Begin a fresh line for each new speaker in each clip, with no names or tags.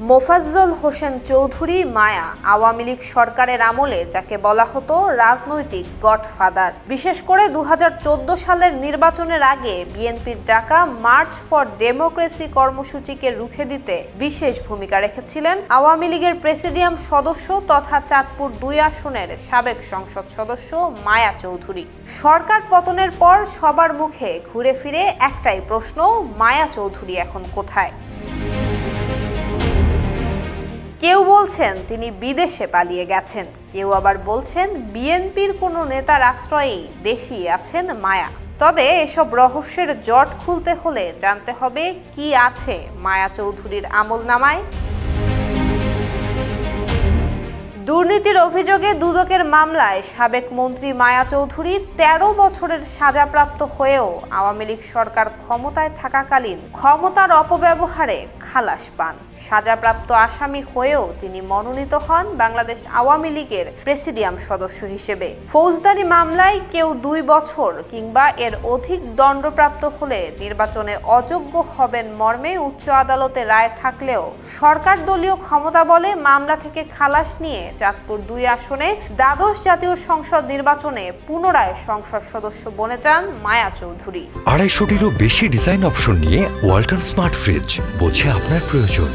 মোফাজ্জল হোসেন চৌধুরী মায়া আওয়ামী লীগ সরকারের আমলে যাকে বলা হতো রাজনৈতিক গডফাদার। বিশেষ করে 2014 সালের নির্বাচনের আগে বিএনপির ডাকা মার্চ ফর ডেমোক্রেসি কর্মসূচিকে রুখে দিতে বিশেষ ভূমিকা রেখেছিলেন আওয়ামী লীগের প্রেসিডিয়াম সদস্য তথা চাঁদপুর 2 আসনের সাবেক সংসদ সদস্য মায়া চৌধুরী। সরকার পতনের পর সবার মুখে ঘুরে ফিরে একটাই প্রশ্ন, মায়া চৌধুরী এখন কোথায়? কেউ বলছেন তিনি বিদেশে পালিয়ে গেছেন, কেউ আবার বলছেন বিএনপির কোনো নেতার আশ্রয়েই দেশেই আছেন মায়া। তবে এসব রহস্যের জট খুলতে হলে জানতে হবে কি আছে মায়া চৌধুরীর আমলনামায়। দুর্নীতির অভিযোগে দুদকের মামলায় সাবেক মন্ত্রী মায়া চৌধুরী 13 বছরের সাজাপ্রাপ্ত হয়েও আওয়ামী লীগ সরকার ক্ষমতায় থাকাকালীন ক্ষমতার অপব্যবহারে খালাস পান। সাজাপ্রাপ্ত আসামি হয়েও তিনি মনোনীত হন বাংলাদেশ আওয়ামী লীগের প্রেসিডিয়াম সদস্য হিসেবে। ফৌজদারি মামলায় কেউ 2 বছর কিংবা এর অধিক দণ্ডপ্রাপ্ত হলে নির্বাচনে অযোগ্য হবেন মর্মে উচ্চ আদালতে রায় থাকলেও সরকার দলীয় ক্ষমতা বলে মামলা থেকে খালাস নিয়ে চাঁদপুর 2 আসনে দ্বাদশ জাতীয় সংসদ নির্বাচনে পুনরায় সংসদ সদস্য বনে যান মায়া চৌধুরী।
250-টিরও বেশি ডিজাইন অপশন নিয়ে ওয়ালটন স্মার্ট ফ্রিজ, বোঝে আপনার প্রয়োজন।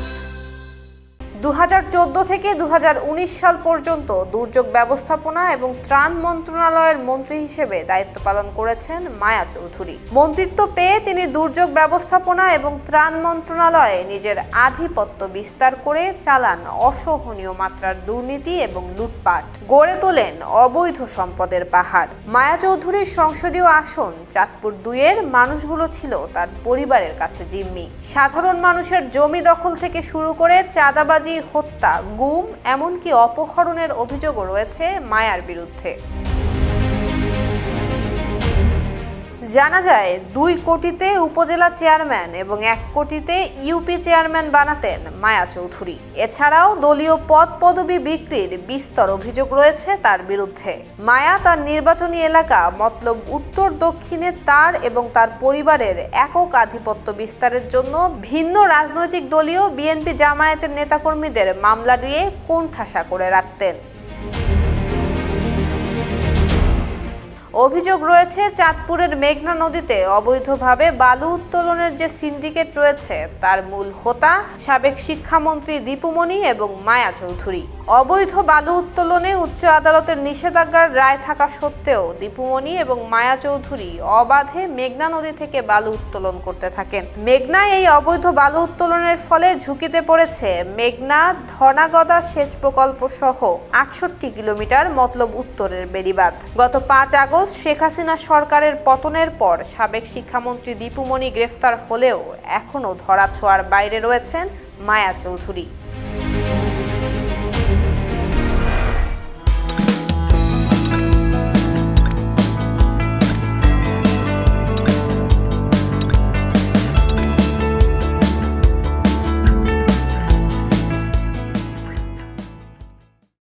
2014 থেকে 2019 সাল পর্যন্ত দুর্যোগ ব্যবস্থাপনা এবং ত্রাণ মন্ত্রণালয়ের মন্ত্রী হিসেবে দায়িত্ব পালন করেছেন মায়া চৌধুরী। মন্ত্রিত্ব পেয়ে তিনি দুর্যোগ ব্যবস্থাপনা এবং ত্রাণ মন্ত্রণালয়ে নিজের আধিপত্য বিস্তার করে চালান অসহনীয় মাত্রার দুর্নীতি এবং লুটপাট, গড়ে তোলেন অবৈধ সম্পদের পাহাড়। মায়া চৌধুরীর সংসদীয় আসন চাঁদপুর 2 এর মানুষগুলো ছিল তার পরিবারের কাছে জিম্মি। সাধারণ মানুষের জমি দখল থেকে শুরু করে চাঁদাবাজি, হত্যা, গুম, এমনকি অপহরণের অভিযোগও রয়েছে মায়ার বিরুদ্ধে। জানা যায় 2 কোটিতে উপজেলা চেয়ারম্যান এবং 1 কোটিতে ইউপি চেয়ারম্যান বানাতেন মায়া চৌধুরী। এছাড়াও দলীয় পদ পদবি বিক্রির বিস্তর অভিযোগ রয়েছে তার বিরুদ্ধে। মায়া তার নির্বাচনী এলাকা মতলব উত্তর দক্ষিণে তার এবং তার পরিবারের একক আধিপত্য বিস্তারের জন্য ভিন্ন রাজনৈতিক দলীয় বিএনপি জামায়াতের নেতাকর্মীদের মামলা দিয়ে কোণঠাসা করে রাখতেন। অভিযোগ রয়েছে চাঁদপুরের মেঘনা নদীতে অবৈধভাবে বালু উত্তোলনের যে সিন্ডিকেট রয়েছে তার মূল হোতা সাবেক শিক্ষামন্ত্রী দীপুমণি এবং মায়া চৌধুরী। অবৈধ বালু উত্তোলনে উচ্চ আদালতের নিষেধাজ্ঞার রায় থাকা সত্ত্বেও দীপুমণি এবং মায়া চৌধুরী অবাধে মেঘনা নদী থেকে বালু উত্তোলন করতে থাকেন। মেঘনায় এই অবৈধ বালু উত্তোলনের ফলে ঝুঁকিতে পড়েছে মেঘনা ধনাগদা সেচ প্রকল্প সহ 68 কিলোমিটার মতলব উত্তরের বেড়িবাঁধ। গত 5 আগস্ট শেখ হাসিনা সরকারের পতনের পর সাবেক শিক্ষামন্ত্রী দীপুমণি গ্রেফতার হলেও এখনও ধরাছোঁয়ার বাইরে রয়েছেন মায়া চৌধুরী।